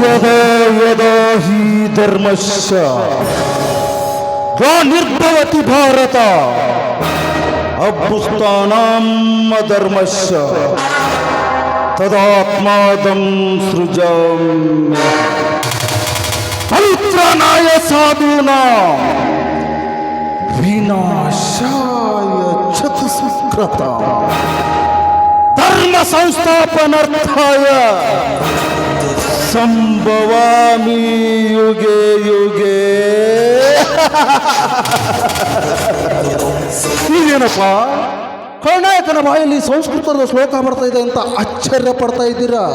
ಯದಾ ಯದಾ ಹಿ ಧರ್ಮಶ್ಚ ನಿರ್ಭವತಿ ಭಾರತ ಅಭ್ಯುಸ್ಥಾನಂ ಧರ್ಮಶ್ಚ ತದಾತ್ಮಾದಂ ಸೃಜಾಮ್ಯ ಪವಿತ್ರನಾಯ ಸಾಧೂನಾಂ ವಿನಾಶಾಯ ಚತುಷ್ಕೃತ ಧರ್ಮ ಸಂಸ್ಥಾಪನಾರ್ಥಾಯ ಸಂಭವಾಮಿ ಯುಗೆ ಯುಗೆ. ಇದೇನಪ್ಪ ಖಳನಾಯಕನ ಬಾಯಲ್ಲಿ ಸಂಸ್ಕೃತದ ಶ್ಲೋಕ ಬರ್ತಾ ಇದೆ ಅಂತ ಆಶ್ಚರ್ಯ ಪಡ್ತಾ ಇದ್ದೀರಾ?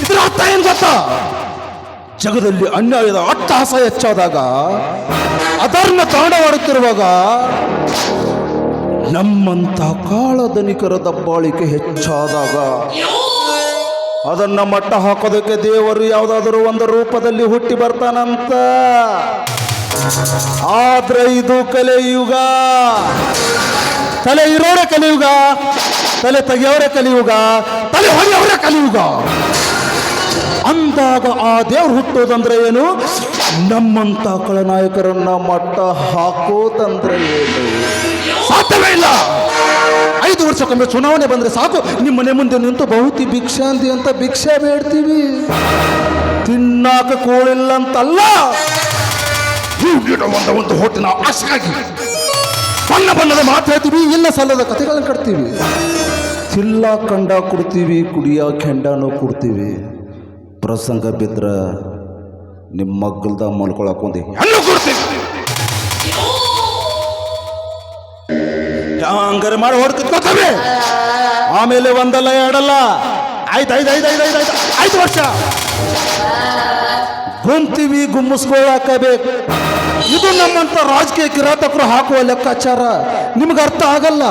ಇದರ ಅರ್ಥ ಏನ್ ಗೊತ್ತಾ? ಜಗದಲ್ಲಿ ಅನ್ಯಾಯದ ಅಟ್ಟಹಾಸ ಹೆಚ್ಚಾದಾಗ, ಅಧರ್ಮ ತಾಂಡವಾಡುತ್ತಿರುವಾಗ ನಮ್ಮಂತ ಕಾಳಧನಿಕರ ದಬ್ಬಾಳಿಕೆ ಹೆಚ್ಚಾದಾಗ ಅದನ್ನ ಮಟ್ಟ ಹಾಕೋದಕ್ಕೆ ದೇವರು ಯಾವುದಾದರೂ ಒಂದು ರೂಪದಲ್ಲಿ ಹುಟ್ಟಿ ಬರ್ತಾನಂತ. ಆದ್ರೆ ಇದು ಕಲಿಯುಗ. ತಲೆ ಇರೋರೇ ಕಲಿಯುಗ, ತಲೆ ತೆಗೆಯೋರೇ ಕಲಿಯುಗ, ತಲೆ ಹೊಡೆಯೋರೇ ಕಲಿಯುಗ. ಅಂದಾಗ ಆ ದೇವ್ರು ಹುಟ್ಟೋದಂದ್ರೆ ಏನು? ನಮ್ಮಂತ ಖಳನಾಯಕರನ್ನ ಮಟ್ಟ ಹಾಕೋದಂದ್ರೆ ಏನು? ಸಾಧ್ಯವೇ ಇಲ್ಲ. 5 ವರ್ಷಕ್ಕೊಮ್ಮೆ ಚುನಾವಣೆ ಬಂದ್ರೆ ಸಾಕು, ನಿಮ್ಮ ಮನೆ ಮುಂದೆ ನಿಂತು ಬಹುತಿ ಭಿಕ್ಷಾಂತಿ ಅಂತ ಭಿಕ್ಷೆ ಬೇಡ್ತೀವಿ. ತಿನ್ನಾಕ ಕೋಳಿಲ್ಲ ಅಂತಲ್ಲ, ಒಂದು ಹೊಟ್ಟಿನ ಆಸೆಗಾಗಿ ಬಣ್ಣ ಬಣ್ಣದ ಮಾತು ಹೇಳ್ತೀವಿ, ಇಲ್ಲ ಸಲ್ಲದ ಕಥೆಗಳನ್ನು ಕಟ್ತೀವಿ. ಚಿಲ್ಲ ಕಂಡ ಕೊಡ್ತೀವಿ, ಕುಡಿಯ ಕೆಂಡನೂ ಕೊಡ್ತೀವಿ. ಪ್ರಸಂಗ ಬಿದ್ರ ನಿಮ್ಮ ಮಗ್ಗಲ್ದ ಮಲ್ಕೊಳಕೊಂಡಿ ಹೆಣ್ಣು ಕೊಡ್ತೀವಿ. ಹಂಗಾರೆ ಮಾಡಿ ಹೊಡ್ಕೊತವೆ. ಆಮೇಲೆ ಒಂದಲ್ಲ ಎರಡಲ್ಲ, ಆಯ್ತು 5 ವರ್ಷ ಗುಂತೀವಿ, ಗುಮ್ಮಿಸ್ಕೊಳ್ಳಾಕಬೇಕು. ಇದು ನಮ್ಮಂತ ರಾಜಕೀಯ ಕಿರಾತಕರು ಹಾಕುವ ಲೆಕ್ಕಾಚಾರ. ನಿಮ್ಗೆ ಅರ್ಥ ಆಗಲ್ಲ.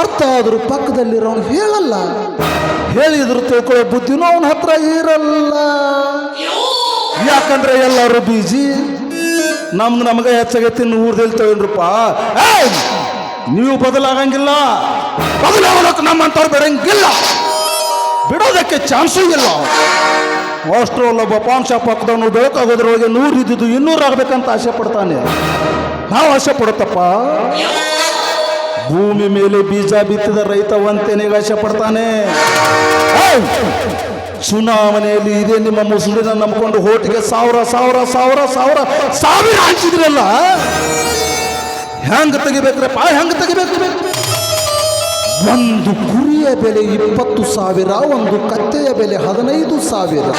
ಅರ್ಥ ಆದ್ರೂ ಪಕ್ಕದಲ್ಲಿರೋನು ಹೇಳಲ್ಲ, ಹೇಳಿದ್ರು ತಿಳ್ಕೊಳ್ಳೋ ಬುದ್ಧಿನೂ ಅವನ ಹತ್ರ ಇರಲ್ಲ. ಯಾಕಂದ್ರೆ ಎಲ್ಲರೂ ಬೀಜಿ. ನಮಗೆ ಹೆಚ್ಚಾಗೈತಿ, ಊರ್ದಲ್ಲಿ ತಗೊಂಡ್ರಪ್ಪ. ನೀವು ಬದಲಾಗಂಗಿಲ್ಲ, ಬದಲಾಗೋದಕ್ಕೆ ನಮ್ಮಂತವ್ರು ಬಿಡಂಗಿಲ್ಲ, ಬಿಡೋದಕ್ಕೆ ಚಾನ್ಸೂ ಇಲ್ಲ. ಅಷ್ಟರಲ್ಲ ಬಪಾಂಶ ಪಕ್ಕದವನು ಬೆಳಕಾಗೋದ್ರೊಳಗೆ 100 ಇದ್ದಿದ್ದು 200 ಆಗ್ಬೇಕಂತ ಆಸೆ ಪಡ್ತಾನೆ. ನಾವು ಆಸೆ ಪಡುತ್ತಪ್ಪ. ಭೂಮಿ ಮೇಲೆ ಬೀಜ ಬಿತ್ತಿದ ರೈತ ಒಂತೆನೆಗೆ ಆಸೆ ಪಡ್ತಾನೆ. ಚುನಾವಣೆಯಲ್ಲಿ ಇದೇ ನಿಮ್ಮ ಮುಸುಳಿನ ನಂಬಿಕೊಂಡು ಹೋಟಿಗೆ ಸಾವಿರ ಹಂಚಿದ್ರಲ್ಲ, ಹೆಂಗ ತೆಗಿಬೇಕ್ರಪ್ಪ? ಹೆಂಗ ತೆಗಿಬೇಕು? ಒಂದು ಕುರಿಯ ಬೆಲೆ 20,000, ಒಂದು ಕತ್ತೆಯ ಬೆಲೆ 15,000,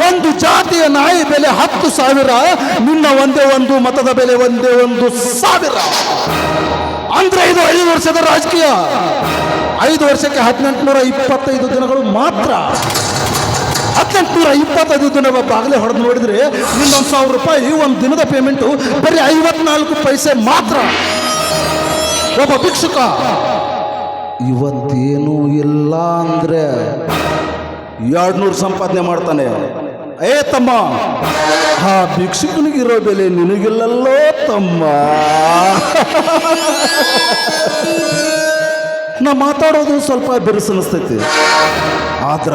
ಒಂದು ಜಾತಿಯ ನಾಯಿ ಬೆಲೆ 10,000, ನಿನ್ನ ಒಂದೇ ಒಂದು ಮತದ ಬೆಲೆ 1,000. ಅಂದ್ರೆ ಇದು 5 ವರ್ಷದ ರಾಜಕೀಯ. 5 ವರ್ಷಕ್ಕೆ 1825 ದಿನಗಳು ಮಾತ್ರ. 1825 ದಿನ ಬಾಗಲೇ ಹೊಡೆದು ನೋಡಿದ್ರೆ ಇನ್ನೊಂದು 1,000 ರೂಪಾಯಿ ಒಂದು ದಿನದ ಪೇಮೆಂಟು ಬರೀ 54 ಪೈಸೆ ಮಾತ್ರ. ಒಬ್ಬ ಭಿಕ್ಷುಕ ಇವತ್ತೇನೂ ಇಲ್ಲ ಅಂದ್ರೆ 200 ಸಂಪಾದನೆ ಮಾಡ್ತಾನೆ. ತಮ್ಮ, ಆ ಭಿಕ್ಷುಕನಿಗಿರೋ ಬೆಲೆ ನಿನಗಿಲ್ಲಲ್ಲೋ ತಮ್ಮ. ನಾ ಮಾತಾಡೋದು ಸ್ವಲ್ಪ ಬಿರುಸನಿಸ್ತೈತಿ, ಆದ್ರ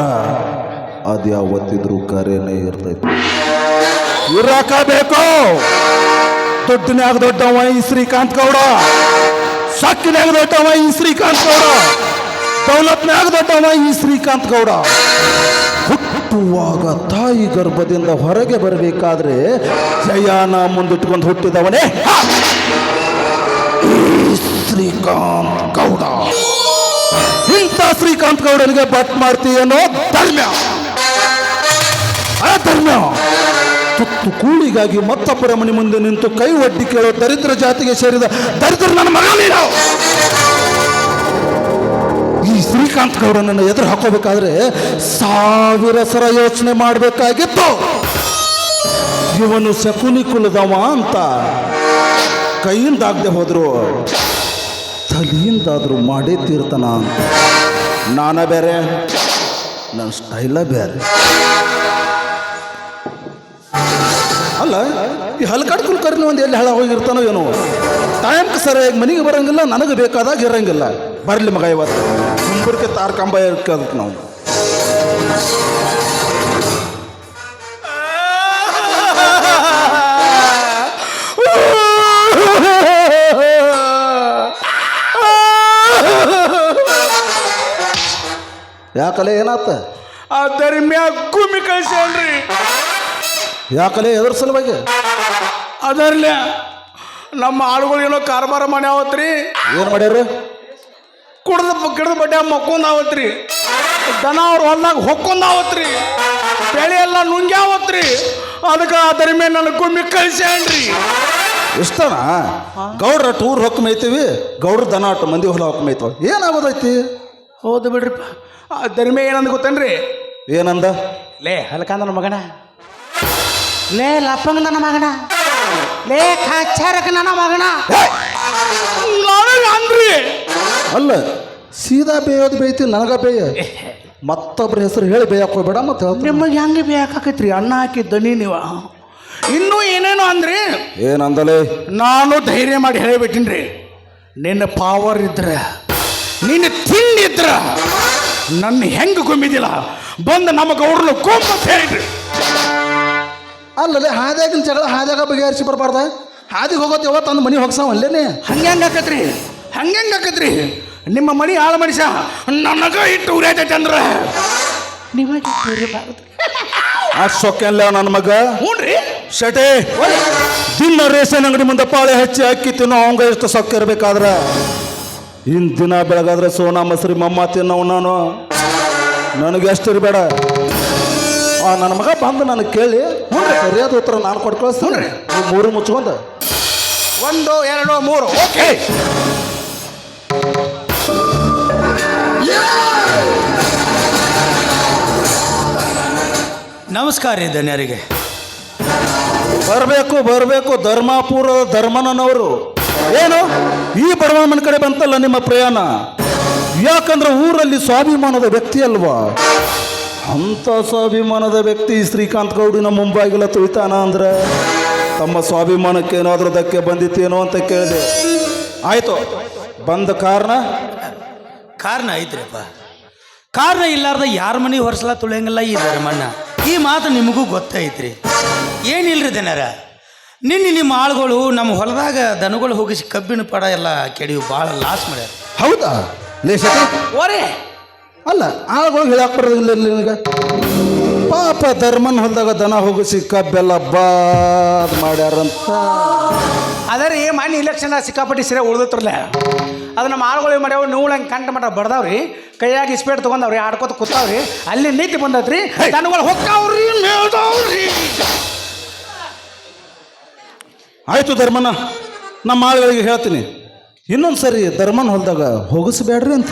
ಅದು ಯಾವತ್ತಿದ್ರೂ ಕರೆನೇ ಇರ್ತೈತಿ. ಇರಾಕಬೇಕು. ದುಡ್ಡಿನಾಗ ದೊಡ್ಡವ ಈ ಶ್ರೀಕಾಂತ್ ಗೌಡ, ಸಕ್ಕಿನಾಗ ದೊಡ್ಡವ ಈ ಶ್ರೀಕಾಂತ್ ಗೌಡ, ದೌಲತ್ನಾಗ ದೊಡ್ಡವ ಈ ಶ್ರೀಕಾಂತ್ ಗೌಡ. ಹುಟ್ಟುವಾಗ ತಾಯಿ ಗರ್ಭದಿಂದ ಹೊರಗೆ ಬರಬೇಕಾದ್ರೆ ಜಯಾನ ಮುಂದಿಟ್ಕೊಂಡು ಹುಟ್ಟಿದವನೇ ಶ್ರೀಕಾಂತ್ ಗೌಡ. ಇಂಥ ಶ್ರೀಕಾಂತ್ ಗೌಡನಿಗೆ ಬಟ್ ಮಾಡ್ತೀಯನೋ ಧರ್ಮ. ತುತ್ತು ಕೂಳಿಗಾಗಿ ಮತ್ತೊಬ್ಬರ ಮನೆ ಮುಂದೆ ನಿಂತು ಕೈ ಒಡ್ಡಿ ಕೇಳೋ ದರಿದ್ರ ಜಾತಿಗೆ ಸೇರಿದ ದರಿದ್ರ ನನ್ನ ಮಗ ನೀನು. ಈ ಶ್ರೀಕಾಂತ್ ಗೌಡನನ್ನು ಎದುರು ಹಾಕೋಬೇಕಾದ್ರೆ 1000 ಸಲ ಯೋಚನೆ ಮಾಡಬೇಕಾಗಿತ್ತು. ಇವನು ಶಕುನಿ ಕುಲದವ ಅಂತ ಕೈಯಿಂದಾಗದೆ ಹೋದ್ರು ತಲೆಯಿಂದಾದ್ರೂ ಮಾಡೇ ತೀರ್ತಾನ ಅಂತ. ನಾನ ಬೇರೆ, ನನ್ನ ಸ್ಟೈಲ ಬೇರೆ. ಅಲ್ಲ, ಈ ಹಲ್ಕಾಡ್ ಕುಲ್ಕರ್ನಿ ಒಂದು ಎಲ್ಲಿ ಹಾಳ ಹೋಗಿರ್ತಾನೋ ಏನೋ. ಟೈಮ್ಗೆ ಸರಿಯಾಗಿ ಮನೆಗೆ ಬರಂಗಿಲ್ಲ, ನನಗೆ ಬೇಕಾದಾಗ ಇರಂಗಿಲ್ಲ. ಬರಲಿ ಮಗ ಇವತ್ತು ಕುಂಬರ್ಕೆ ತಾರ್ಕಂಬ ಇರ್ಕೋದಕ್ಕೆ ನಾವು ಯಾಕಲೆ ಏನಾತ ಆ ಧರ್ಮ್ಯ ಗುಮ್ಮಿ ಕಳ್ಸ್ಯಾನ್ರಿ. ಯಾಕಲೆ ಎದ್ರ ಸಲುವಾಗಿ ಅದರ್ಲೆ ನಮ್ಮ ಆಳುಗಳೇನೋ ಕಾರ್ಬಾರ ಮಾಡ್ಯಾವತ್ರಿ. ಏನು ಮಾಡ್ಯಾರ ಗಿಡದ ಬಡ್ಡೆ ಮಕ್ಕೊಂದಾವತ್ರಿ. ದನ ಅವ್ರ ಹೊಲ್ದಾಗ ಹೊಕ್ಕೊಂದಾವತ್ರಿ. ಬೆಳೆ ಎಲ್ಲ ನುಂಗ್ಯಾವತ್ರಿ. ಅದಕ್ಕೆ ಆ ಧರ್ಮ್ಯ ನನ್ನ ಗುಮ್ಮಿ ಕಳ್ಸ್ಯಾನ್ರಿ. ಇಷ್ಟನಾ ಗೌಡ್ರ ಟೂರ್ ಹೊಕ್ಕ ಮೇಯ್ತೀವಿ ಗೌಡ್ರ ದನ ಅಟ್ಟು ಮಂದಿ ಹೊಲ ಹೊಕ್ಕ ಮೇಯ್ತಾವ ಏನಾಗೋದೈತಿ ಹೌದು ಬಿಡ್ರಿಪ್ಪ. ಆ ಧರ್ಮ್ಯ ಏನಂದ ಗೊತ್ತೇನ್ರಿ? ಏನಂದ ಲೇ ಹಲ್ಕಂದ ನನ್ನ ಮಗನ, ಲೇ ಲಪ್ಪಂಗ ನನ್ನ ಮಗನ, ಲೇ ಕಾಚಾರಕ ನನ್ನ ಮಗನ ನನಗ ಅಂದ್ರಿ. ಅಲ್ಲ ಸೀದಾ ಬೇಯೋದು ಬೇಯ್ತಿ ನನಗ ಬೇಯ ಮತ್ತೊಬ್ರ ಹೆಸರು ಹೇಳಿ ಬೇಯಕ್ಕೆ ಹೋಗ್ಬೇಡ ಮತ್ತೆ ನಿಮಗೆ ಹೆಂಗೆ ಬೇಕಾಕೈತ್ರಿ ಅನ್ನ ಹಾಕಿ ದನಿ ನೀವು ಇನ್ನೂ ಏನೇನು ಅಂದ್ರಿ. ಏನಂದಲೇ ನಾನು ಧೈರ್ಯ ಮಾಡಿ ಹೇಳಿಬಿಟ್ಟಿನ್ರಿ. ನಿನ್ನ ಪಾವರ್ ಇದ್ರ ನಿನ್ನ ತಿಂಡಿದ್ರ ನನ್ನ ಹೆಂಗೆ ಗುಮ್ಮಿದಿಲ್ಲ ಬಂದು ನಮ್ಮ ಗೌಡ್ರನ್ನ ಕೊಂಬ ಹೇಳಿದ್ರಿ. ಅಲ್ಲಲ್ಲೇ ಹಾದ್ಯಾಗಿನ ಜಗಳ ಹಾದ್ಯಾಗ ಬಗೆಹರಿಸಿ ಬರಬಾರ್ದ ಹಾದಿಗೆ ಹೋಗೋದು ಯಾವತ್ತು ಅಂದು ಮನೆ ಹೋಗ್ಸಾವ ಅಲ್ಲೇನೆ ಹಂಗೆ ಆಕತ್ರಿ ಹಂಗೆ ಆಕತ್ರಿ. ನಿಮ್ಮ ಮನೆ ಆಳ ಮನುಷ್ಯ ನನಗ ಇಟ್ಟು ಉರಿಯತೈತೆ ಅಂದ್ರ ನಿಮಗೆ ಆ ಸೊಕ್ಕೆಲ್ಲ ನನ್ನ ಮಗ ಹ್ಞೂನ್ರಿ ಶಟೆ ದಿನ ರೇಷನ್ ಅಂಗಡಿ ಮುಂದೆ ಪಾಳೆ ಹಚ್ಚಿ ಅಕ್ಕಿ ತಿನ್ನೋ ಅವಂಗ ಎಷ್ಟು ಸೊಕ್ಕ ಇರ್ಬೇಕಾದ್ರ ಇನ್ ದಿನ ಬೆಳಗಾದ್ರೆ ಸೋನಾ ಮಸರಿ ಮಮ್ಮ ತಿನ್ನವ್ ನಾನು ನನಗೆ ಎಷ್ಟು ಇರಬೇಡ ನನ್ನ ಮಗ ಬಂದು ನನಗೆ ಕೇಳಿ ಸರಿಯಾದ ಉತ್ತರ ನಾನು ಕೊಟ್ಟು ಕಳಿಸ್ತೀನಿ ಮೂರು ಮುಚ್ಕೊಂಡು 1 2 3 ಓಕೆ. ನಮಸ್ಕಾರ ರೀ ಧನ್ಯರಿಗೆ. ಬರಬೇಕು ಧರ್ಮಾಪುರದ ಧರ್ಮನವರು ಏನು ಈ ಬಡವನ ಕಡೆ ಬಂತಲ್ಲ ನಿಮ್ಮ ಪ್ರಯಾಣ ಯಾಕಂದ್ರೆ ಊರಲ್ಲಿ ಸ್ವಾಭಿಮಾನದ ವ್ಯಕ್ತಿ ಅಲ್ವಾ ಅಂಥ ಸ್ವಾಭಿಮಾನದ ವ್ಯಕ್ತಿ ಶ್ರೀಕಾಂತ್ ಗೌಡಿನ ಮುಂಬಾಗಿಲ ತುಳಿತಾನ ಅಂದ್ರೆ ತಮ್ಮ ಸ್ವಾಭಿಮಾನಕ್ಕೆ ಏನಾದರೂ ಧಕ್ಕೆ ಬಂದಿತ್ತೇನೋ ಅಂತ ಕೇಳಿದೆ. ಆಯಿತು ಬಂದ ಕಾರಣ ಐತ್ರಿಪ್ಪ. ಕಾರಣ ಇಲ್ಲಾರ್ದ ಯಾರ ಮನೆ ಹೊರಸಲ ತುಳಿಯಂಗಿಲ್ಲ ಈ ಧರ್ಮಣ್ಣ. ಈ ಮಾತು ನಿಮಗೂ ಗೊತ್ತೈತ್ರಿ. ಏನಿಲ್ರಿ ದನರ ನಿನ್ನೆ ನಿಮ್ಮ ಆಳುಗಳು ನಮ್ಮ ಹೊಲದಾಗ ದನಗಳು ಹೋಗಿಸಿ ಕಬ್ಬಿನ ಪಡ ಎಲ್ಲ ಕೆಡಿಯು ಭಾಳ ಲಾಸ್ ಮಾಡ್ಯಾರ. ಹೌದಾ ಓರೇ ಅಲ್ಲ ಆಳುಗಳು ಹೇಳಕ್ ಬರೋದಿಲ್ಲ ನಿನಗೆ ಪಾಪ ಧರ್ಮನ್ ಹೊಲದಾಗ ದನ ಹೋಗಿಸಿ ಕಬ್ಬೆಲ್ಲ ಬಾದ್ ಮಾಡ್ಯಾರಂತ. ಅದರಿ ಮನೆ ಇಲೆಕ್ಷನ್ ಸಿಕ್ಕಾಪಟ್ಟಿ ಸಿರೆ ಉಳ್ದತ್ರಲ್ಲ ಅದು ನಮ್ಮ ಆಳುಗಳು ಮಾಡ್ಯಾವ ನೋಳಂಗೆ ಕಂಟ ಮಟ್ಟ ಬಡ್ದಾವ್ರಿ ಕೈಯಾಗ ಇಸ್ಪೇಟ್ ತೊಗೊಂಡವ್ರಿ ಆಡ್ಕೋತ ಕೂತಾವ್ರಿ ಅಲ್ಲಿ ನೀತಿ ಬಂದತ್ರಿ ದನಗಳು ಹೊಕ್ಕಾವ್ರಿ ಮೇಳ್ದವ್ರಿ. ಆಯಿತು ಧರ್ಮನ ನಮ್ಮ ಆಳುಗಳಿಗೆ ಹೇಳ್ತೀನಿ ಇನ್ನೊಂದು ಸರಿ ಧರ್ಮನ್ ಹೊಲದಾಗ ಹೋಗಿಸ್ಬೇಡ್ರಿ ಅಂತ.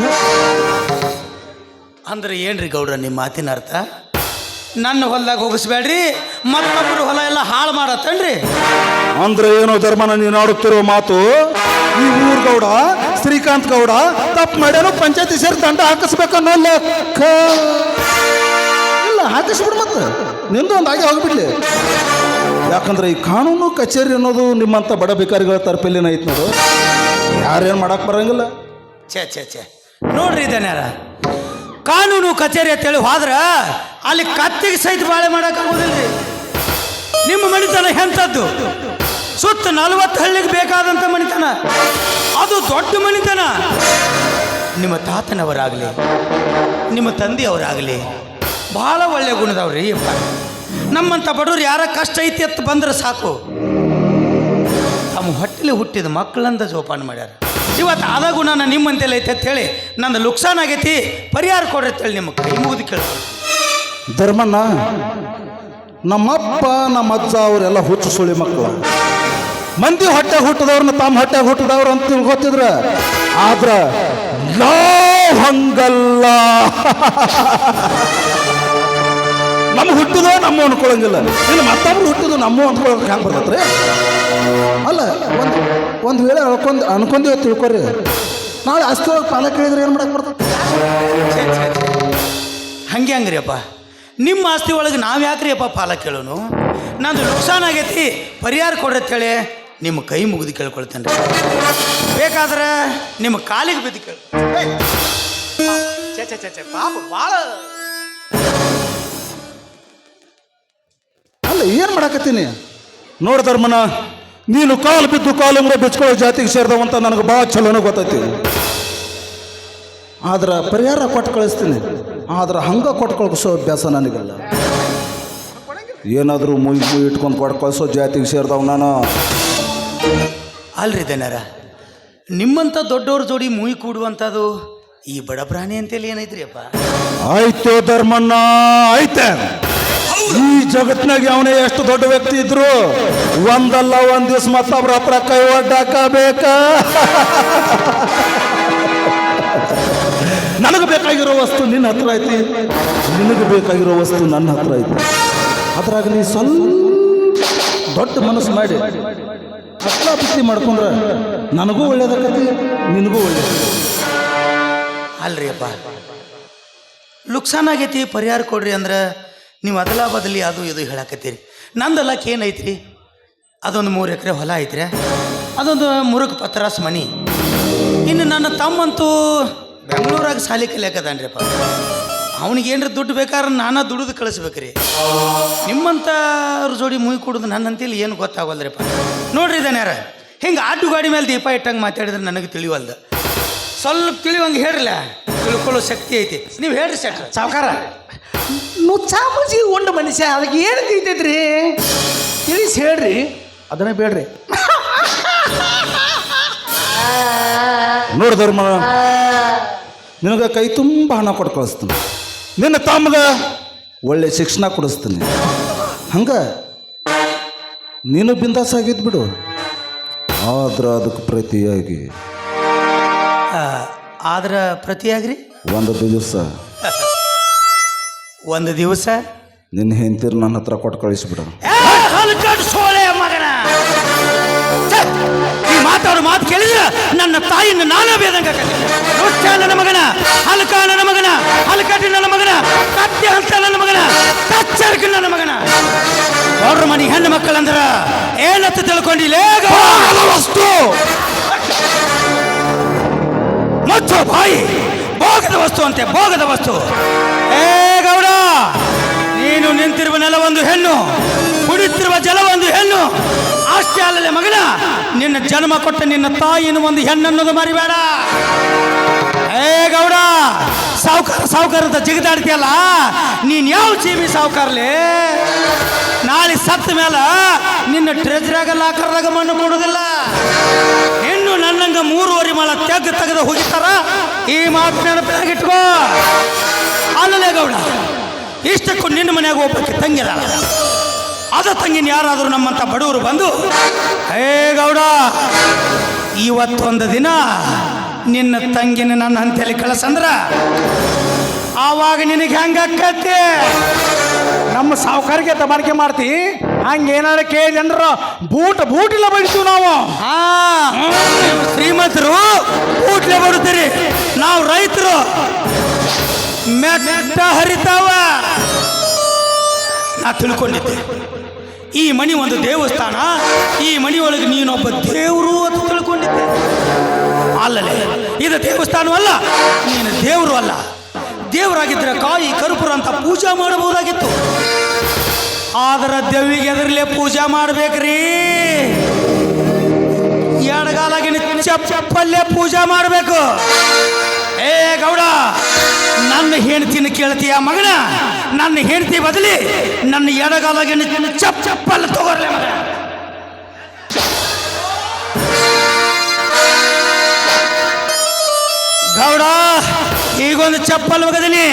ಅಂದ್ರೆ ಏನ್ರಿ ಗೌಡ್ರ ನಿಮ್ಮ ಮಾತಿನ ಅರ್ಥ? ನನ್ನ ಹೊಲದಾಗ ಹೋಗಿಸ್ಬೇಡ್ರಿ ಮತ್ತೊಬ್ಬರು ಹೊಲ ಎಲ್ಲ ಹಾಳು ಮಾಡತ್ತನ್ರಿ ಅಂದ್ರೆ ಏನೋ ಧರ್ಮನ ನೀನು ಆಡುತ್ತಿರೋ ಮಾತು ಈ ಊರ್ ಗೌಡ ಶ್ರೀಕಾಂತ್ ಗೌಡ ತಪ್ಪು ಮಾಡ್ಯಾನು ಪಂಚಾಯತಿ ಸೇರಿ ದಂಡ ಹಾಕಿಸ್ಬೇಕನ್ನೋ ಲೆಕ್ಕ ಇಲ್ಲ ಹಾಕಿಸ್ಬಿಡು ಮತ್ತೆ ನಿಂದು ಒಂದು ಆಗಿ ಹೋಗ್ಬಿಡ್ಲಿ. ಯಾಕಂದ್ರೆ ಈ ಕಾನೂನು ಕಚೇರಿ ಅನ್ನೋದು ನಿಮ್ಮಂಥ ಬಡ ಭಿಕಾರಿಗಳ ತರಪಲ್ಲಿನ ಐತೆ ನೋಡು ಯಾರೇನು ಮಾಡಕ್ಕೆ ಬರಂಗಿಲ್ಲ. ಛೇ ನೋಡ್ರಿ ಇದನ್ಯಾರ ಕಾನೂನು ಕಚೇರಿ ಅಂತೇಳಿ ಹೋದ್ರ ಅಲ್ಲಿ ಕತ್ತಿಗೆ ಸಹಿತ ಬಾಳೆ ಮಾಡೋಕ್ಕಾಗೋದಿಲ್ರಿ. ನಿಮ್ಮ ಮನಿತನ ಎಂಥದ್ದು ಸುತ್ತ 40 ಹಳ್ಳಿಗೆ ಬೇಕಾದಂಥ ಮನಿತನ ಅದು ದೊಡ್ಡ ಮನಿತನ. ನಿಮ್ಮ ತಾತನವರಾಗಲಿ ನಿಮ್ಮ ತಂದೆಯವರಾಗಲಿ ಭಾಳ ಒಳ್ಳೆ ಗುಣದವ್ರಿ. ನಮ್ಮಂಥ ಬಡವ್ರು ಯಾರ ಕಷ್ಟ ಐತಿ ಅಂತ ಬಂದ್ರೆ ಸಾಕು ತಮ್ಮ ಹೊಟ್ಟೆಲಿ ಹುಟ್ಟಿದ ಮಕ್ಕಳಂದ ಜೋಪಾನ ಮಾಡ್ಯಾರ. ಇವತ್ತು ಆದ ಗುಣನ ನಿಮ್ಮಂತೆಲ್ಲ ಐತೆ ಅಂತೇಳಿ ನಂದು ಲುಕ್ಸಾನ್ ಆಗೈತಿ ಪರಿಹಾರ ಕೊಡ್ರಿ ಅಂತೇಳಿ ನಿಮ್ಮ ಕೈ ಮುಗಿದು ಕೇಳ್ತಾರೆ. ಧರ್ಮಣ್ಣ ನಮ್ಮಪ್ಪ ನಮ್ಮ ಅಜ್ಜ ಅವರೆಲ್ಲ ಹುಚ್ಚು ಸುಳಿ ಮಕ್ಕಳು ಮಂದಿ ಹೊಟ್ಟೆ ಹುಟ್ಟಿದವ್ರನ್ನ ತಮ್ಮ ಹೊಟ್ಟೆ ಹುಟ್ಟಿದವ್ರು ಅಂತ ತಿಳ್ಕೊತಿದ್ರ ಆದ್ರ ನಾವ್ ಹಂಗಲ್ಲ. ನಮ್ಮ ಹುಟ್ಟಿದೋ ನಮ್ಮ ಅನ್ಕೊಳಂಗಿಲ್ಲ ಇನ್ನು ಮತ್ತೊಬ್ರು ಹುಟ್ಟಿದು ನಮ್ಮ ಅಂದ್ಕೊಳಕ್ ಹ್ಯಾಂಗ ಬರ್ತೈತ್ರಿ? ಅಲ್ಲ ಒಂದು ವೇಳೆ ಅನ್ಕೊಂಡೇವ ತಿಳ್ಕೊರಿ ನಾಳೆ ಅಷ್ಟು ಒಳಗೆ ಪಾಲ ಕೇಳಿದ್ರೆ ಏನು ಮಾಡಕ್ಕೆ ಬರ್ತದೆ? ಹಂಗೆ ಹಂಗ್ರಿ ಅಪ್ಪ ನಿಮ್ಮ ಆಸ್ತಿ ಒಳಗೆ ನಾವು ಯಾಕ್ರಿ ಅಪ್ಪ ಪಾಲ ಕೇಳೋನು? ನಂದು ನುಕ್ಸಾನ್ ಆಗೈತಿ ಪರಿಹಾರ ಕೊಡ್ರಿ ಅಂತೇಳಿ ನಿಮ್ಮ ಕೈ ಮುಗಿದು ಕೇಳ್ಕೊಳ್ತೇನೆ ರೀ. ಬೇಕಾದ್ರೆ ನಿಮ್ಮ ಕಾಲಿಗೆ ಬಿದ್ದು ಕೇಳ. ಪಾಪ ಭಾಳ ಅಲ್ಲ ಏನು ಮಾಡಾಕತ್ತೀನಿ ನೋಡು ಧರ್ಮನ, ನೀನು ಕಾಲು ಬಿದ್ದು ಕಾಲು ಮುರ ಬಿಚ್ಕೊಳ್ಳೋ ಜಾತಿಗೆ ಸೇರಿದವಂತ ನನಗೆ ಭಾಳ ಚಲೋನ ಗೊತ್ತೈತಿ. ಆದ್ರೆ ಪರಿಹಾರ ಕೊಟ್ಟು ಕಳಿಸ್ತೀನಿ, ಆದ್ರೆ ಹಂಗೆ ಕೊಟ್ಟು ಕಳಿಸೋ ಅಭ್ಯಾಸ ನನಗಲ್ಲ. ಏನಾದರೂ ಮುಯ್ ಇಟ್ಕೊಂಡು ಕೊಟ್ಟು ಕಳಿಸೋ ಜಾತಿಗೆ ಸೇರಿದವ್ ನಾನು. ಅಲ್ರಿ ದನರ, ನಿಮ್ಮಂಥ ದೊಡ್ಡವ್ರ ಜೋಡಿ ಮುಯಿ ಕೂಡುವಂಥದ್ದು ಈ ಬಡ ಪ್ರಾಣಿ ಅಂತೇಳಿ ಏನೈತ್ರಿ ಅಪ್ಪ? ಆಯ್ತು ಧರ್ಮಣ್ಣ, ಆಯ್ತೆ. ಈ ಜಗತ್ತಿನಾಗ ಅವನೇ ಎಷ್ಟು ದೊಡ್ಡ ವ್ಯಕ್ತಿ ಇದ್ರು ಒಂದಲ್ಲ ಒಂದ್ ದಿವ್ಸ ಮತ್ತೊಬ್ರ ಹತ್ರ ಕೈ ಒಡ್ಡಾಕಬೇಕ. ನನಗೆ ಬೇಕಾಗಿರೋ ವಸ್ತು ನಿನ್ನ ಹತ್ರ ಐತಿ, ನಿನಗೆ ಬೇಕಾಗಿರೋ ವಸ್ತು ನನ್ನ ಹತ್ರ ಐತಿ. ಅದ್ರಾಗ ನೀ ಸ್ವಲ್ಪ ದೊಡ್ಡ ಮನಸ್ಸು ಮಾಡಿ ಅಟ್ಲ ಬಿತ್ತಿ ಮಾಡ್ಕೊಂಡ್ರೆ ನನಗೂ ಒಳ್ಳೇದಾಕತಿ, ನಿನಗೂ ಒಳ್ಳೇದು. ಅಲ್ರಿ ಅಪ್ಪ, ಲುಕ್ಸಾನ್ ಆಗೈತಿ ಪರಿಹಾರ ಕೊಡ್ರಿ ಅಂದ್ರೆ ನೀವು ಅದಲ ಬದಲಿ ಅದು ಇದು ಹೇಳಕತ್ತೀರಿ. ನಂದಲ್ಲಕ್ಕೆ ಏನೈತ್ರಿ, ಅದೊಂದು 3 ಎಕರೆ ಹೊಲ ಐತ್ರಿ, ಅದೊಂದು ಮುರುಕ್ ಪತ್ರಾಸ್ ಮನಿ. ಇನ್ನು ನನ್ನ ತಮ್ಮಂತೂ ಬೆಂಗಳೂರಾಗ ಸಾಲಿ ಕಲಿಯಾಕದಾನ್ರಿ ಅಪ್ಪ. ಅವನಿಗೇನ್ರ ದುಡ್ಡು ಬೇಕಾದ್ರೆ ನಾನಾ ದುಡಿದು ಕಳಿಸ್ಬೇಕ್ರಿ. ನಿಮ್ಮಂಥವ್ರ ಜೋಡಿ ಮುಯಿ ಕೊಡೋದು ನನ್ನಂತೇಳಿ ಏನು ಗೊತ್ತಾಗಲ್ರಿಪ್ಪ. ನೋಡ್ರಿ ಇದನ್ಯಾರ ಹಿಂಗೆ ಆಟು ಗಾಡಿ ಮೇಲೆ ದೀಪ ಇಟ್ಟಂಗೆ ಮಾತಾಡಿದ್ರೆ ನನಗೆ ತಿಳಿವಲ್ದು. ಸ್ವಲ್ಪ ತಿಳಿವಂಗೆ ಹೇಳ್ರಲ್ಲ, ತಿಳ್ಕೊಳ್ಳೋ ಶಕ್ತಿ ಐತಿ. ನೀವು ಹೇಳ್ರಿ ಸೆಟ್ರ ಸಾವುಕಾರ. ಚಾಮುಜಿ ಉಂಡ ಮನುಷ್ಯ ಅದಕ್ಕೆ ಏನು ತಿಳಿತೈತ್ರಿ ತಿಳಿಸಿ ಹೇಳ್ರಿ. ಅದನ್ನೇ ಬೇಡ್ರಿ. ನೋಡು ಧರ್ಮ, ನಿನಗೆ ಕೈ ತುಂಬ ಹಣ ಕೊಟ್ಟು ಕಳಿಸ್ತೀನಿ, ನಿನ್ನ ತಮ್ಮಗೆ ಒಳ್ಳೆ ಶಿಕ್ಷಣ ಕೊಡಿಸ್ತೀನಿ. ಹಂಗ ನೀನು ಬಿಂದಾಸ್ ಆಗಿದ್ದು ಬಿಡು. ಆದ್ರೆ ಅದಕ್ಕೆ ಪ್ರತಿಯಾಗಿ ಆದ್ರೆ ಪ್ರತಿಯಾಗ್ರಿ ಒಂದು ದಿವಸ ನಿನ್ನ ಹೆಂಡತಿರು ನನ್ನ ಹತ್ರ ಕೊಟ್ಟು ಕಳಿಸ್ಬಿಡು. ಸೋಳೆ ಮಗನ, ಈ ಮಾತಾಡೋ ಮಾತು ಕೇಳಿದ್ರೆ ನನ್ನ ತಾಯಿನ ನಾನೇ ಬೇದಂಗ. ನನ್ನ ಮಗನ, ಹಲ್ಕ ನನ್ನ ಮಗನ, ಹಲ್ಕಟ್ಟಿ ನನ್ನ ಮಗನ, ಕತ್ತಿ ಅಂತ ನನ್ನ ಮಗನ, ಕಚ್ಚರ್ಕ ನನ್ನ ಮಗನ. ಅವ್ರ ಮನೆ ಹೆಣ್ಣು ಮಕ್ಕಳಂದ್ರ ಏನತ್ತ ತಿಳ್ಕೊಂಡಿಲ್ಲೇ ವಸ್ತು ಮತ್ತು ಬಾಯಿ ಭೋಗದ ವಸ್ತು ಅಂತೆ, ಭೋಗದ ವಸ್ತು. ಏ ಗೌಡ, ನೀನು ನಿಂತಿರುವ ನೆಲ ಒಂದು ಹೆಣ್ಣು, ಕುಡಿತಿರುವ ಜಲ ಒಂದು ಹೆಣ್ಣು. ಅಷ್ಟೇ ಅಲ್ಲದೆ ಮಗನ, ನಿನ್ನ ಜನ್ಮ ಕೊಟ್ಟ ನಿನ್ನ ತಾಯಿನ ಒಂದು ಹೆಣ್ಣನ್ನೋದು ಮರಿಬೇಡ. ಏ ಗೌಡ, ಸಾವುಕಾರದ ಜಿಗಿದಾಡ್ತೀಯಲ್ಲ, ನೀನ್ ಯಾವ ಚೀಮಿ ಸಾವುಕಾರ್ಲಿ? ನಾಳೆ ಸತ್ತ ಮೇಲೆ ನಿನ್ನ ಟ್ರೆಜರಾಗ ಲಾಕರ್ದಾಗ ಮಣ್ಣು ಕೊಡುವುದಿಲ್ಲ. ಇನ್ನು ನನ್ನಂಗ 3 ಮಾಳ ತೆಗೆದು ಹೋಗಿತ್ತಾರ. ಈ ಮಾತು ನೆನಪಿನಾಗಿಟ್ಕೋ. ಅಲ್ಲಲೇ ಗೌಡ, ಇಷ್ಟಕ್ಕೂ ನಿನ್ನ ಮನೆಯಾಗ ಒಬ್ಬಕ್ಕೆ ತಂಗಿದ, ಅದ ತಂಗಿನ ಯಾರಾದರೂ ನಮ್ಮಂತ ಬಡವರು ಬಂದು, ಏ ಗೌಡ, ಇವತ್ತೊಂದು ದಿನ ನಿನ್ನ ತಂಗಿನ ನನ್ನ ಹಂತಲ್ಲಿ ಕಳಿಸಂದ್ರ ಆವಾಗ ನಿನಗೆ ಹೆಂಗಾಕತ್ತೆ? ನಮ್ಮ ಸಾವುಕಾರಿಗೆ ತಬಾರಿಕೆ ಮಾಡ್ತಿ, ಹಂಗೇನಾರ ಕೇಳಿ ಅಂದ್ರ ಬೂಟಿಲ್ಲ ಬಡಿತೀವಿ ನಾವು. ಶ್ರೀಮಂತರು ಬೂಟ್ಲೆ ಬಡುತ್ತೀರಿ, ನಾವು ರೈತರು ಮೆಟ್ಟ ಹರಿತಾವ. ನಾ ತಿಳ್ಕೊಂಡಿದ್ದೆ ಈ ಮನಿ ಒಂದು ದೇವಸ್ಥಾನ, ಈ ಮನೆಯೊಳಗೆ ನೀನೊಬ್ಬ ದೇವರು ಅಂತ ತಿಳ್ಕೊಂಡಿದ್ದೆ. ಅಲ್ಲಲೇ, ಇದು ದೇವಸ್ಥಾನವಲ್ಲ, ನೀನು ದೇವರು ಅಲ್ಲ. ದೇವರಾಗಿದ್ದರೆ ಕಾಯಿ ಕರ್ಪೂರ ಅಂತ ಪೂಜೆ ಮಾಡಬಹುದಾಗಿತ್ತು. ಆದ್ರೆ ದೇವಿಗೆ ಎದರ್ಲೆ ಪೂಜೆ ಮಾಡ್ಬೇಕ್ರಿ. ಎಡಗಾಲಾಗಿನ ಚಪ್ಪಲ್ಲೇ ಪೂಜೆ ಮಾಡಬೇಕು. ಏ ಗೌಡ, ನನ್ನ ಹೆಂಡತಿನ ಕೇಳ್ತೀಯ ಮಗನ? ನನ್ನ ಹೆಂಡತಿ ಬದಲಿ ನನ್ನ ಎಡಗಾಲಾಗಿನ ಚಪ್ಪಲ್ಲ ತಗೋರ್ಲೆ ಮಗ. ಗೌಡ, ಈಗೊಂದು ಚಪ್ಪಲ್ ಒಗದೀನಿ,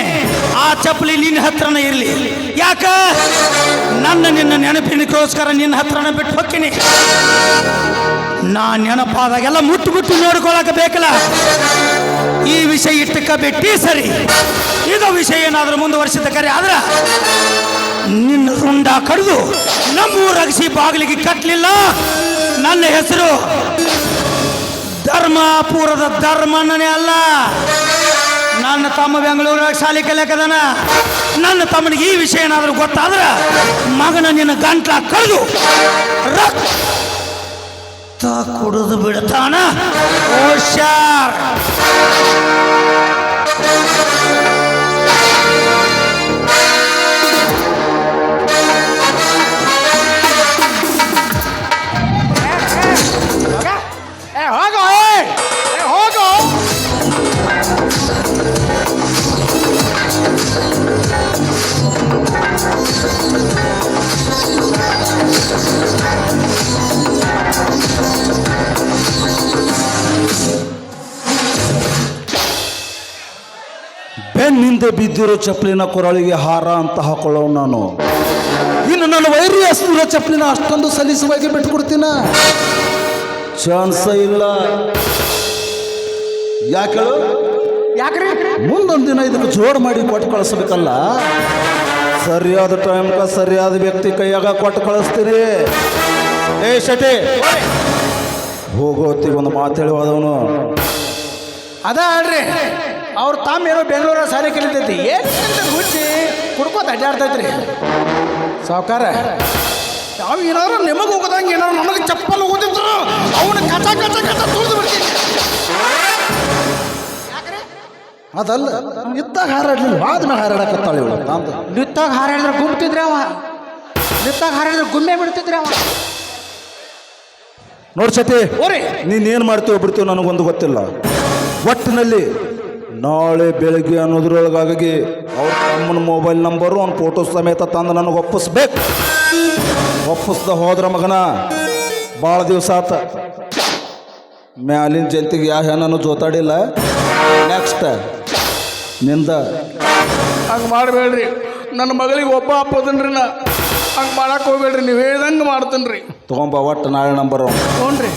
ಆ ಚಪ್ಪಲಿ ನಿನ್ನ ಹತ್ರನೇ ಇರಲಿ. ಯಾಕ? ನಿನ್ನ ನೆನಪಿನಕ್ಕೋಸ್ಕರ ನಿನ್ನ ಹತ್ರನ ಬಿಟ್ಟು ಹೋಗ್ತೀನಿ. ನಾ ನೆನಪಾದಾಗೆಲ್ಲ ಮುಟ್ಟು ನೋಡ್ಕೊಳಕ ಬೇಕಲ್ಲ. ಈ ವಿಷಯ ಇಟ್ಟಕ್ಕ ಬಿಟ್ಟಿ ಸರಿ. ಇದು ವಿಷಯ ಏನಾದರೂ ಮುಂದುವರಿಸಿದ ಕರೆ ಆದ್ರ ನಿನ್ನ ರುಂಡ ಕಡಿದು ನಮ್ಮೂರಗಿಸಿ ಬಾಗಿಲಿಗೆ ಕಟ್ಟಲಿಲ್ಲ. ನನ್ನ ಹೆಸರು ಧರ್ಮಾಪುರದ ಧರ್ಮನೇ ಅಲ್ಲ. ನನ್ನ ತಮ್ಮ ಬೆಂಗಳೂರಾಗ ಶಾಲೆ ಕಲಿಯಾಕದಾನ. ನನ್ನ ತಮ್ಮನಿಗೆ ಈ ವಿಷಯ ಏನಾದರೂ ಗೊತ್ತಾದ್ರೆ ಮಗನ ನಿನ್ನ ಗಂಟ್ಲ ಕಳೆದು ರಕ್ತ ಕುಡಿದು ಬಿಡ್ತಾನ ಹುಷಾರ್. ಹೋಗೋ ಹೋಗೋ. ಬೆನ್ನಿಂದ ಬಿದ್ದಿರೋ ಚಪ್ಪಲಿನ ಕೊರಳಿಗೆ ಹಾರ ಅಂತ ಹಾಕೊಳ್ಳೋ ನಾನು. ಇನ್ನು ನನ್ನ ವೈರಿ ಹಸ್ತಿರೋ ಚಪ್ಪಲಿನ ಅಷ್ಟೊಂದು ಸಲೀಸವಾಗಿ ಬಿಟ್ಕೊಡ್ತೀನ? ಚಾನ್ಸ ಇಲ್ಲ. ಯಾಕೆ ಯಾಕ್ರಿ? ಮುಂದೊಂದು ದಿನ ಇದಕ್ಕೆ ಜೋಡ್ ಮಾಡಿ ಕೊಟ್ಟು ಕಳಿಸ್ಬೇಕಲ್ಲ. ಸರಿಯಾದ ಟೈಮ್ಗೆ ಸರಿಯಾದ ವ್ಯಕ್ತಿ ಕೈಯಾಗ ಕೊಟ್ಟು ಕಳಿಸ್ತೀರಿ. ಏ ಶಟೆ, ಹೋಗೋತ್ತಿಗೆ ಒಂದು ಮಾತು ಹೇಳಿ ಹೋದವನು. ಅದ ಅಲ್ರಿ ಅವ್ರ ತಮ್ಮ ಏನೋ ಬೆಂಗಳೂರ ಸಾರಿ ಕಲಿತೈತಿ. ಏನು ಹುಚ್ಚಿ ಕುಡ್ಕೋತ ಅಡ್ಡಾಡ್ತೈತ್ರಿ ಸಾವುಕಾರ. ಅವ್ ಏನಾದ್ರು ನಿಮಗೆ ಹೋಗೋದಂಗೆ ಏನಾದ್ರು ನನಗೆ ಚಪ್ಪಲ್ ಹೋಗೋದಿದ್ರು ಅವನು ಕಚ ಕಚ ಕಚ ತುಳಿದು ಬಿಡ್ತೀನಿ. ಅದಲ್ಲ, ನಿತ್ತಾಗ ಹಾರಾಡ್ಲಿಲ್ಲ, ಆದ್ಮೇಲೆ ಹಾರಾಡಕತ್ತಾಳೆ ಇವಳು. ನಿತ್ತಾಗ ಹಾರಾಡಿದ್ರೆ ಗುಮ್ತಿದ್ರೆ ಅವ, ನಿತ್ತಾಗ ಹಾರಾಡಿದ್ರೆ ಗುಮ್ಮೆ ಬಿಡ್ತಿದ್ರೆ ಅವ. ನೋಡ್ ಸತಿ, ಓರಿ ನೀನೇನು ಮಾಡ್ತೀವೋ ಬಿಡ್ತೀವೋ ನನಗೊಂದು ಗೊತ್ತಿಲ್ಲ. ಒಟ್ಟಿನಲ್ಲಿ ನಾಳೆ ಬೆಳಗ್ಗೆ ಅನ್ನೋದ್ರೊಳಗಾಗಿ ಅವ್ರ ತಮ್ಮನ ಮೊಬೈಲ್ ನಂಬರು ಅವ್ನ ಫೋಟೋ ಸಮೇತ ತಂದು ನನಗೆ ಒಪ್ಪಿಸ್ಬೇಕು. ಒಪ್ಪಿಸ್ದ ಹೋದ್ರ ಮಗನ ಭಾಳ ದಿವಸ ಆತ. ಮ್ಯಾಲಿನ ಜಂತಿಗೆ ಯಾವ ಹೆಣ್ಣನ್ನು ಜೋತಾಡಿಲ್ಲ. ನೆಕ್ಸ್ಟ್ ನಿಂದ ಹಂಗೆ ಮಾಡಬೇಡ್ರಿ. ನನ್ನ ಮಗಳಿಗೆ ಒಬ್ಬ ಅಪ್ಪದನ್ರಿ. ನಾ ಹಂಗೆ ಮಾಡಕ್ಕೆ ಹೋಗ್ಬೇಡ್ರಿ. ನೀವು ಹೇಳ್ದಂಗೆ ಮಾಡ್ತೀನಿ ರೀ. ತೊಗೊಂಬ ಒಟ್ಟು ನಾಳೆ ನಂಬರ್. ಹ್ಞೂ.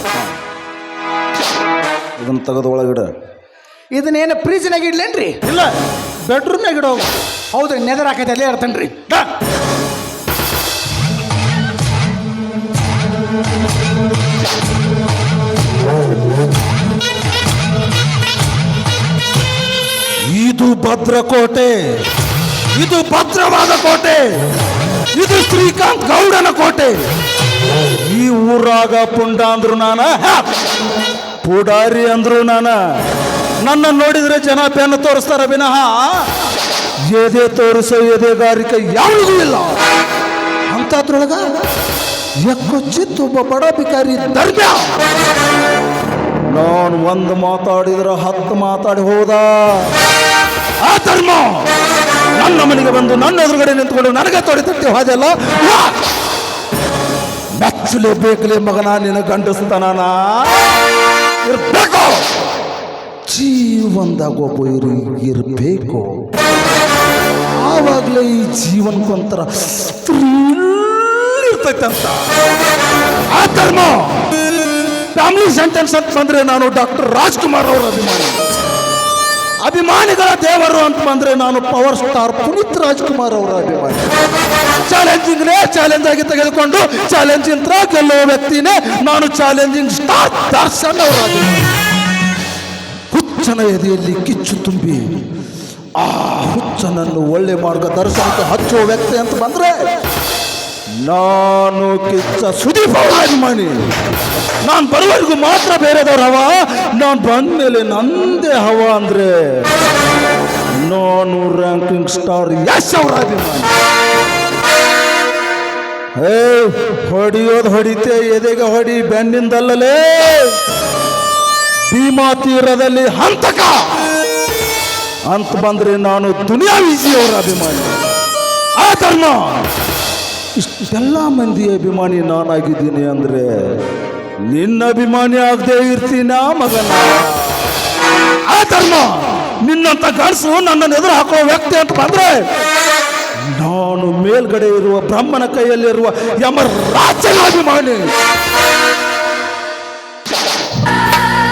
ಇದನ್ನು ತೆಗೆದು ಒಳಗಿಡ. ಇದನ್ನೇನು ಫ್ರೀಜ್ನಾಗ ಇಡ್ಲೇನ್ರಿ? ಇಲ್ಲ, ಬೆಡ್ರೂಮ್ನಾಗ ಇಡೋ. ಹೌದ್ರಿ, ನೆದರ್ ಹಾಕೈತೆ ಅಲ್ಲೇ ಇರ್ತೇನೆ ರೀ. ಇದು ಭದ್ರಕೋಟೆ, ಇದು ಭದ್ರವಾದ ಕೋಟೆ, ಇದು ಶ್ರೀಕಾಂತ್ ಗೌಡನ ಕೋಟೆ. ಈ ಊರಾಗ ಪುಂಡ ಅಂದ್ರು ನಾನ, ಪುಡಾರಿ ಅಂದ್ರು ನಾನ. ನನ್ನ ನೋಡಿದ್ರೆ ಜನ ಬೆನ್ನು ತೋರಿಸ್ತಾರ ವಿನಃ ಎದೆ ತೋರಿಸೋ ಎದೆಗಾರಿಕೆ ಯಾವುದೂ ಇಲ್ಲ. ಅಂತದ್ರೊಳಗ ಎಕ್ಕೊಚ್ಚಿತ್ತು ಒಬ್ಬ ಬಡ ಬಿಕಾರಿ ಧರ್ಮ. ನಾನು ಒಂದು ಮಾತಾಡಿದ್ರೆ 10 ಮಾತಾಡಿ ಹೋದ. ಆ ಧರ್ಮ ನನ್ನ ಮನೆಗೆ ಬಂದು ನನ್ನ ಎದುರುಗಡೆ ನಿಂತ್ಕೊಂಡು ನನಗೆ ತೊಡೆ ತಟ್ಟಿ ಹೋದೆಲ್ಲ. ಮೆಚ್ಚಲೇಬೇಕಲೇ ಮಗನ, ನಿನ್ನ ಗಂಡಸ್ತಾನ ಇರ್ಬೇಕು. ಜೀವನದಾಗ ಒಬ್ಬ ಇರಬೇಕು. ಆವಾಗಲೇ ಈ ಜೀವನಕ್ಕೊಂಥರ ಇರ್ತೈತೆ ಅಂತ. ಆ ಧರ್ಮ ಫ್ಯಾಮಿಲಿ ಸೆಂಟೆನ್ಸ್ ಅಂತ ಬಂದ್ರೆ ನಾನು ಡಾಕ್ಟರ್ ರಾಜ್ಕುಮಾರ್ ಅವರ ಅಭಿಮಾನಿ. ಅಭಿಮಾನಿಗಳ ದೇವರು ಅಂತ ಬಂದ್ರೆ ನಾನು ಪವರ್ ಸ್ಟಾರ್ ಪುನೀತ್ ರಾಜ್ಕುಮಾರ್ ಅವರ ಅಭಿಮಾನಿ. ಚಾಲೆಂಜಿಂಗ್ನೇ ಚಾಲೆಂಜ್ ಆಗಿ ತೆಗೆದುಕೊಂಡು ಚಾಲೆಂಜಿಂಗ್ ಗೆಲ್ಲುವ ವ್ಯಕ್ತಿನೇ ನಾನು ಚಾಲೆಂಜಿಂಗ್ ಸ್ಟಾರ್ ದರ್ಶನ್ ಅವರ ಅಭಿಮಾನಿ. ಹುಚ್ಚನ ಎದೆಯಲ್ಲಿ ಕಿಚ್ಚು ತುಂಬಿ ಆ ಹುಚ್ಚನನ್ನು ಒಳ್ಳೆ ಮಾರ್ಗ ದರ್ಶನಕ್ಕೆ ಹಚ್ಚುವ ವ್ಯಕ್ತಿ ಅಂತ ಬಂದ್ರೆ ನಾನು ಕಿಚ್ಚ ಸುದೀಪ್ ಅವರ ಅಭಿಮಾನಿ. ನಾನು ಬರುವವರೆಗೂ ಮಾತ್ರ ಬೇರೆದವ್ರ ಹವ, ನಾನು ಬಂದ ಮೇಲೆ ನಂದೇ ಹವ ಅಂದ್ರೆ ನಾನು ರ್ಯಾಂಕಿಂಗ್ ಸ್ಟಾರ್ ಯಶ್ ಅವರ ಅಭಿಮಾನಿ. ಹೊಡಿಯೋದು ಹೊಡಿತೆ, ಎದೆಗೆ ಹೊಡಿ, ಬೆನ್ನಿಂದಲ್ಲಲೇ. ಭೀಮಾ ತೀರದಲ್ಲಿ ಹಂತಕ ಅಂತ ಬಂದ್ರೆ ನಾನು ದುನಿಯಾ ವಿಜಿ ಅವರ ಅಭಿಮಾನಿ. ಆ ಧರ್ಮ ಇಷ್ಟೆಲ್ಲ ಮಂದಿ ಅಭಿಮಾನಿ ನಾನಾಗಿದ್ದೀನಿ ಅಂದ್ರೆ ನಿನ್ನ ಅಭಿಮಾನಿ ಆಗದೆ ಇರ್ತೀನ ಮಗನ. ಆ ಧರ್ಮ ನಿನ್ನಂತ ಗಂಡಸು ನನ್ನನ್ನು ಎದುರು ಹಾಕುವ ವ್ಯಕ್ತಿ ಅಂತ ಬಂದ್ರೆ ನಾನು ಮೇಲ್ಗಡೆ ಇರುವ ಬ್ರಹ್ಮನ ಕೈಯಲ್ಲಿರುವ ಯಮರಾಜನ ಅಭಿಮಾನಿ.